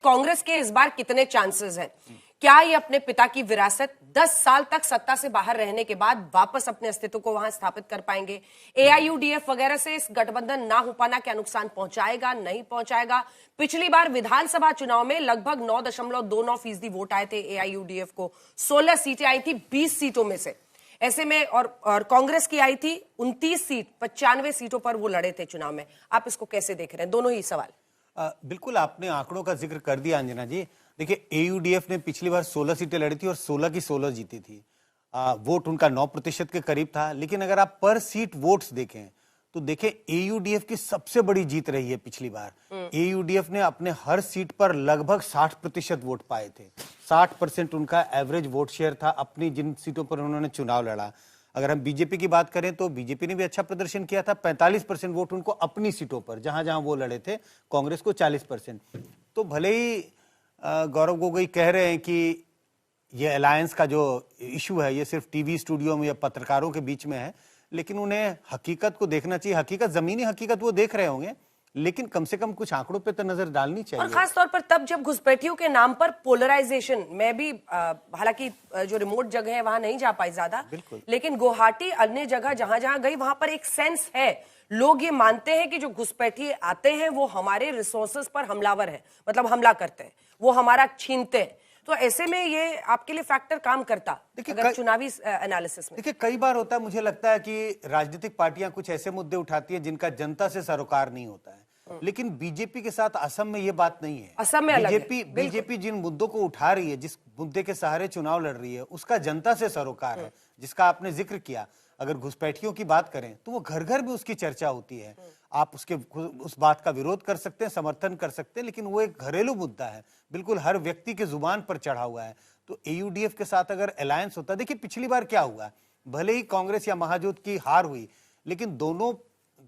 कांग्रेस के इस बार कितने चांसेस हैं? क्या ये अपने पिता की विरासत 10 साल तक सत्ता से बाहर रहने के बाद वापस अपने अस्तित्व को वहां स्थापित कर पाएंगे? एआईयूडीएफ वगैरह से इस गठबंधन ना हो पाना क्या नुकसान पहुंचाएगा, नहीं पहुंचाएगा? पिछली बार विधानसभा चुनाव में लगभग 9.29% वोट आए थे एआईयूडीएफ को, 16 सीटें आई थी 20 सीटों में से। ऐसे में और कांग्रेस की आई थी 29 सीट, 95 सीटों पर वो लड़े थे चुनाव में। आप इसको कैसे देख रहे हैं, दोनों ही सवाल? बिल्कुल, आपने आंकड़ों का जिक्र कर दिया अंजना जी। देखिए, एयूडीएफ ने पिछली बार 16 सीटें लड़ी थी और 16 की 16 जीती थी। वोट उनका 9% के करीब था। लेकिन अगर आप पर सीट वोट्स देखें तो देखें, एयूडीएफ की सबसे बड़ी जीत रही है पिछली बार। एयूडीएफ ने अपने हर सीट पर लगभग 60% वोट पाए थे। 60% उनका एवरेज वोट शेयर था अपनी जिन सीटों पर उन्होंने चुनाव लड़ा। अगर हम बीजेपी की बात करें तो बीजेपी ने भी अच्छा प्रदर्शन किया था, 45% वोट उनको अपनी सीटों पर, जहां जहां वो लड़े थे। कांग्रेस को 40%। तो भले ही गौरव गोगोई कह रहे हैं कि ये अलायंस का जो इशू है ये सिर्फ टीवी स्टूडियो में या पत्रकारों के बीच में है, लेकिन उन्हें हकीकत को देखना चाहिए। हकीकत, जमीनी हकीकत वो देख रहे होंगे, लेकिन कम से कम कुछ आंकड़ों पे तो नजर डालनी चाहिए। और खास तौर पर तब जब घुसपैठियों के नाम पर पोलराइजेशन, मैं भी हालांकि जो रिमोट जगह है वहां नहीं जा पाई ज्यादा, लेकिन गुवाहाटी अन्य जगह जहां जहां गई वहां पर एक सेंस है, लोग ये मानते हैं कि जो घुसपैठिए आते हैं वो हमारे रिसोर्सेज पर हमलावर है, मतलब हमला करते हैं, वो हमारा छीनते हैं। तो ऐसे में ये आपके लिए फैक्टर काम करता अगर चुनावी एनालिसिस में? देखिए, कई बार होता है, मुझे लगता है कि राजनीतिक पार्टियां कुछ ऐसे मुद्दे उठाती हैं जिनका जनता से सरोकार नहीं होता है। लेकिन बीजेपी के साथ असम में ये बात नहीं है। असम में बीजेपी जिन मुद्दों को उठा रही है, जिस मुद्दे के सहारे चुनाव लड़ रही है, उसका जनता से सरोकार है, जिसका आपने जिक्र किया। अगर घुसपैठियों की बात करें तो वो घर घर भी उसकी चर्चा होती है। आप उस बात का विरोध कर सकते हैं, समर्थन कर सकते हैं, लेकिन वो एक घरेलू मुद्दा है, बिल्कुल हर व्यक्ति के जुबान पर चढ़ा हुआ है। तो एयूडीएफ के साथ अगर अलायंस होता, देखिए पिछली बार क्या हुआ, भले ही कांग्रेस या महाजोत की हार हुई, लेकिन दोनों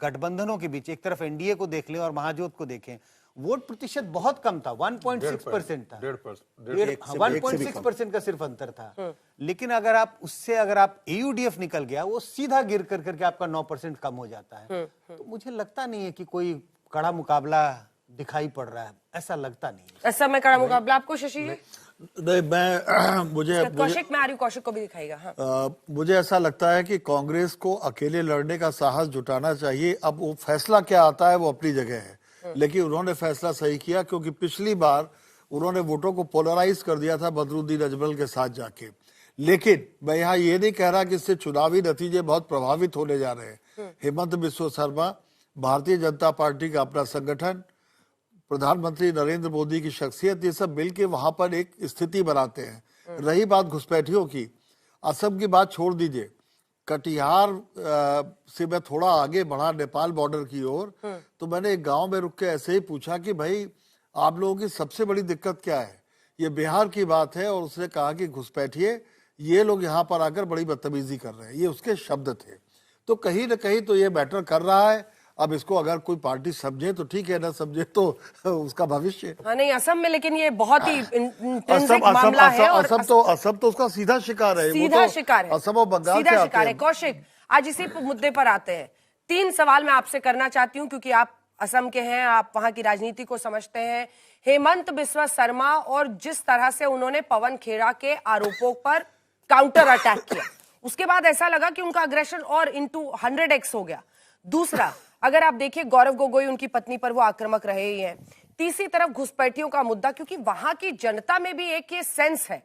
गठबंधनों के बीच, एक तरफ एनडीए को देख लें और महाजोत को देखें, वोट प्रतिशत बहुत कम था, 1.6% था। 1.6% का सिर्फ अंतर था। लेकिन अगर आप एयूडीएफ निकल गया, वो सीधा गिर करके आपका 9% कम हो जाता है। तो मुझे लगता नहीं है कि कोई कड़ा मुकाबला दिखाई पड़ रहा है, ऐसा लगता नहीं है। ऐसा में कड़ा मुकाबला आपको शशि? नहीं, कौशिक, मैं आ रही हूं, कौशिक को भी दिखाएगा। हाँ। मुझे ऐसा लगता है कि कांग्रेस को अकेले लड़ने का साहस जुटाना चाहिए। अब वो फैसला क्या आता है वो अपनी जगह है, लेकिन उन्होंने फैसला सही किया, क्योंकि पिछली बार उन्होंने वोटों को पोलराइज कर दिया था बदरुद्दीन अजमल के साथ जाके। लेकिन मैं यहाँ ये नहीं कह रहा कि इससे चुनावी नतीजे बहुत प्रभावित होने जा रहे हैं। हेमंत बिस्वा शर्मा, भारतीय जनता पार्टी का अपना संगठन, प्रधानमंत्री नरेंद्र मोदी की शख्सियत, ये सब मिलकर वहां पर एक स्थिति बनाते हैं। रही बात घुसपैठियों की, असम की बात छोड़ दीजिए, कटिहार से मैं थोड़ा आगे बढ़ा नेपाल बॉर्डर की ओर, तो मैंने एक गांव में रुक के ऐसे ही पूछा कि भाई आप लोगों की सबसे बड़ी दिक्कत क्या है? ये बिहार की बात है। और उसने कहा कि घुसपैठिए, ये लोग यहाँ पर आकर बड़ी बदतमीजी कर रहे हैं, ये उसके शब्द थे। तो कहीं ना कहीं तो ये मैटर कर रहा है। अब इसको अगर कोई पार्टी समझे तो ठीक है, ना समझे तो उसका भविष्य। हाँ, नहीं, असम में लेकिन ये बहुत ही इंटेंसिव मामला है और असम तो उसका सीधा शिकार है, सीधा शिकार है, असम और बंगाल सीधा शिकार है। कौशिक, आज इसी मुद्दे पर आते हैं। 3 सवाल मैं आपसे करना चाहती हूँ, क्योंकि आप असम के हैं, आप वहां की राजनीति को समझते हैं। हेमंत बिस्वा शर्मा और जिस तरह से उन्होंने पवन खेड़ा के आरोपों पर काउंटर अटैक किया, उसके बाद ऐसा लगा कि उनका अग्रेशन और इंटू 100x हो गया। दूसरा, अगर आप देखिए, गौरव गोगोई उनकी पत्नी पर वो आक्रामक रहे ही हैं। तीसरी तरफ घुसपैठियों का मुद्दा, क्योंकि वहां की जनता में भी एक ये सेंस है,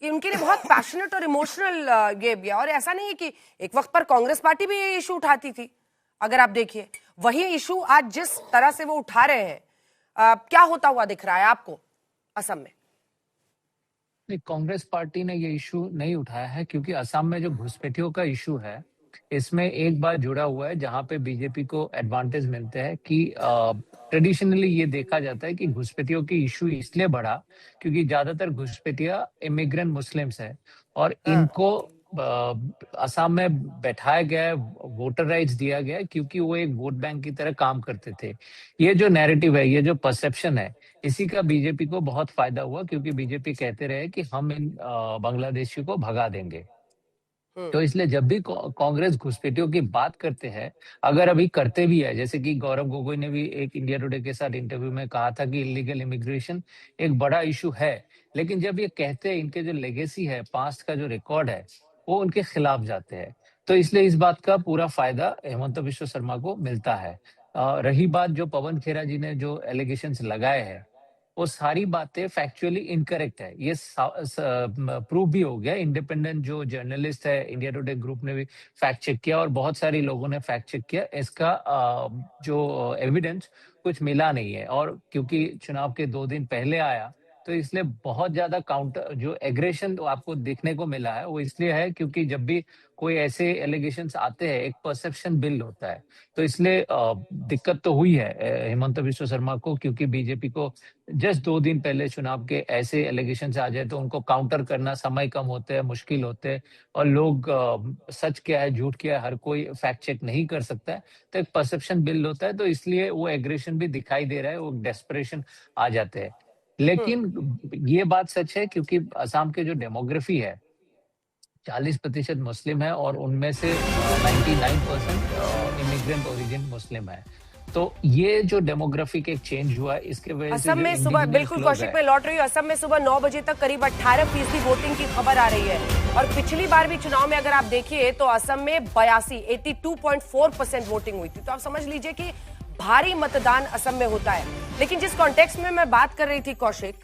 ये उनके लिए बहुत पैशनेट और इमोशनल ये भी है। और ऐसा नहीं है कि एक वक्त पर कांग्रेस पार्टी भी ये इशू उठाती थी, अगर आप देखिए वही इशू आज जिस तरह से वो उठा रहे हैं, क्या होता हुआ दिख रहा है आपको असम में? नहीं, कांग्रेस पार्टी ने ये इशू नहीं उठाया है, क्योंकि असम में जो घुसपैठियों का इशू है, इसमें एक बात जुड़ा हुआ है जहां पे बीजेपी को एडवांटेज मिलते हैं कि ट्रेडिशनली ये देखा जाता है कि घुसपैठियों की इशू इसलिए बढ़ा क्योंकि ज्यादातर घुसपैठिया इमिग्रेंट मुस्लिम्स है और इनको असम में बैठाया गया है, वोटर राइट्स दिया गया है, क्योंकि वो एक वोट बैंक की तरह काम करते थे। ये जो नैरेटिव है, ये जो परसेप्शन है, इसी का बीजेपी को बहुत फायदा हुआ, क्योंकि बीजेपी कहते रहे कि हम इन बांग्लादेशियों को भगा देंगे। तो इसलिए जब भी कांग्रेस घुसपैठियों की बात करते हैं, अगर अभी करते भी है, जैसे कि गौरव गोगोई ने भी एक इंडिया टुडे के साथ इंटरव्यू में कहा था कि इलीगल इमिग्रेशन एक बड़ा इशू है, लेकिन जब ये कहते हैं, इनके जो लेगेसी है, पास्ट का जो रिकॉर्ड है, वो उनके खिलाफ जाते हैं। तो इसलिए इस बात का पूरा फायदा हेमंत बिश्व शर्मा को मिलता है। रही बात जो पवन खेरा जी ने जो एलिगेशंस लगाए हैं, वो सारी बातें फैक्चुअली इनकरेक्ट है। ये प्रूव भी हो गया। इंडिपेंडेंट जो जर्नलिस्ट है, इंडिया टुडे ग्रुप ने भी फैक्ट चेक किया और बहुत सारे लोगों ने फैक्ट चेक किया। इसका जो एविडेंस कुछ मिला नहीं है, और क्योंकि चुनाव के 2 दिन पहले आया, तो इसलिए बहुत ज्यादा काउंटर जो एग्रेशन आपको देखने को मिला है, वो इसलिए है क्योंकि जब भी कोई ऐसे एलिगेशंस आते हैं, एक परसेप्शन बिल्ड होता है। तो इसलिए दिक्कत तो हुई है हेमंत बिश्व शर्मा को, क्योंकि बीजेपी को जस्ट 2 दिन पहले चुनाव के ऐसे एलिगेशन आ जाए तो उनको काउंटर करना समय कम होते हैं, मुश्किल होते हैं, और लोग सच क्या है झूठ क्या है हर कोई फैक्ट चेक नहीं कर सकता है। तो एक परसेप्शन बिल्ड होता है, तो इसलिए वो एग्रेशन भी दिखाई दे रहा है, वो डेस्परेशन आ जाते हैं। लेकिन ये बात सच है क्योंकि असम के जो डेमोग्राफी है, 40% मुस्लिम है और उनमें से 99% इमिग्रेंट ओरिजिन मुस्लिम है। तो ये जो डेमोग्राफिक एक चेंज हुआ है, इसके वजह से असम में सुबह, बिल्कुल कौशिक में लौट रही हूँ, असम में सुबह 9 बजे तक करीब 18% वोटिंग की खबर आ रही है। और पिछली बार भी चुनाव में अगर आप देखिए तो असम में 82% वोटिंग हुई थी। तो आप समझ लीजिए कि भारी मतदान असम में होता है। लेकिन जिस कॉन्टेक्स्ट में मैं बात कर रही थी कौशिक,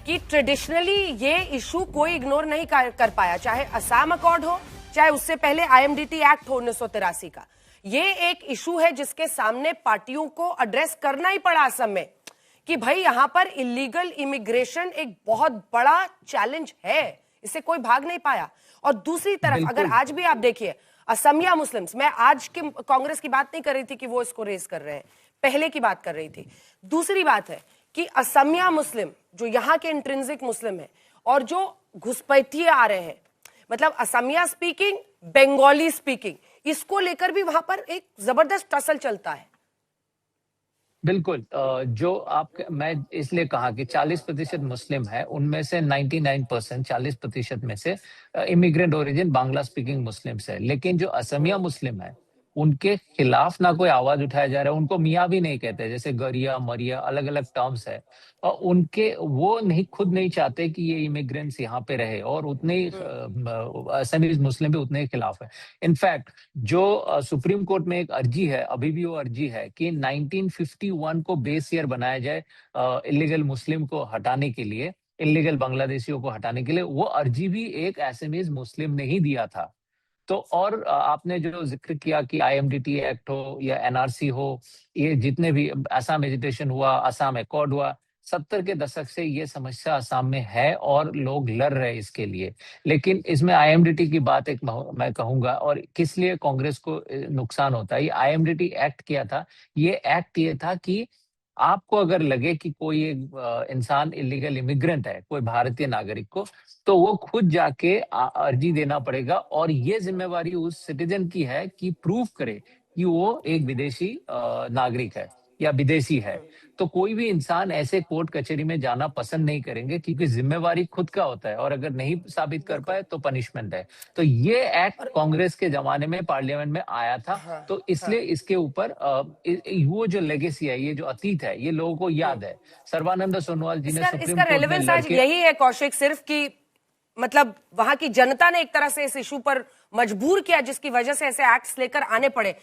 कि ट्रेडिशनली ये इशू कोई इग्नोर नहीं कर पाया, चाहे असम अकॉर्ड हो, चाहे उससे पहले आईएमडीटी एक्ट हो 1983 का। ये एक इशू है जिसके सामने पार्टियों को एड्रेस करना ही पड़ा असम में, कि भाई यहां पर इलीगल इमिग्रेशन एक बहुत बड़ा चैलेंज है, इससे कोई भाग नहीं पाया। और दूसरी तरफ अगर आज भी आप देखिए असमिया मुस्लिम्स, मैं आज के कांग्रेस की बात नहीं कर रही थी कि वो इसको रेस कर रहे हैं, पहले की बात कर रही थी। दूसरी बात है कि असमिया मुस्लिम जो यहाँ के इंट्रिंसिक मुस्लिम है और जो घुसपैठिए आ रहे हैं, मतलब असमिया स्पीकिंग, बंगाली स्पीकिंग, इसको लेकर भी वहां पर एक जबरदस्त टसल चलता है। बिल्कुल, जो आप मैं इसलिए कहा कि 40% मुस्लिम है, उनमें से 99% 40% में से immigrant origin Bangla speaking Muslims है। लेकिन जो असमिया मुस्लिम है, उनके खिलाफ ना कोई आवाज उठाया जा रहा है। उनको मियाँ भी नहीं कहते, जैसे गरिया, मरिया, अलग अलग टर्म्स है। और उनके वो नहीं, खुद नहीं चाहते कि ये इमिग्रेंट्स यहाँ पे रहे, और उतने ही असमीज मुस्लिम भी उतने ही खिलाफ है। इनफैक्ट जो सुप्रीम कोर्ट में एक अर्जी है, अभी भी वो अर्जी है कि 1951 को बेस ईयर बनाया जाए इलीगल मुस्लिम को हटाने के लिए, इलीगल बांग्लादेशियों को हटाने के लिए। वो अर्जी भी एक असमीज मुस्लिम ने ही दिया था। तो और आपने जो जिक्र किया कि आईएमडीटी एक्ट हो या एनआरसी हो, ये जितने भी असम एजिटेशन हुआ, असम अकॉर्ड हुआ, 70 के दशक से ये समस्या असम में है और लोग लड़ रहे हैं इसके लिए। लेकिन इसमें आईएमडीटी की बात एक मैं कहूंगा, और किस लिए कांग्रेस को नुकसान होता है। ये आईएमडीटी एक्ट किया था, ये एक्ट ये था कि आपको अगर लगे कि कोई एक इंसान इलीगल इमिग्रेंट है, कोई भारतीय नागरिक को, तो वो खुद जाके अर्जी देना पड़ेगा, और ये जिम्मेवारी उस सिटीजन की है कि प्रूव करे कि वो एक विदेशी नागरिक है या विदेशी है। तो कोई भी इंसान ऐसे कोर्ट कचहरी में जाना पसंद नहीं करेंगे, क्योंकि जिम्मेवारी खुद का होता है, और अगर नहीं साबित कर पाए तो पनिशमेंट है। तो ये एक्ट कांग्रेस के जमाने में पार्लियामेंट में आया था। तो इसलिए इसके ऊपर वो जो लेगेसी है, ये जो अतीत है, ये लोगों को याद है। सर्बानंद सोनोवाल जी ने सुप्रीम कोर्ट में रेलेवेंस आज यही है कौशिक, सिर्फ कि मतलब वहां की जनता ने एक तरह से इस इशू पर मजबूर किया, जिसकी वजह से ऐसे एक्ट्स लेकर आने पड़े।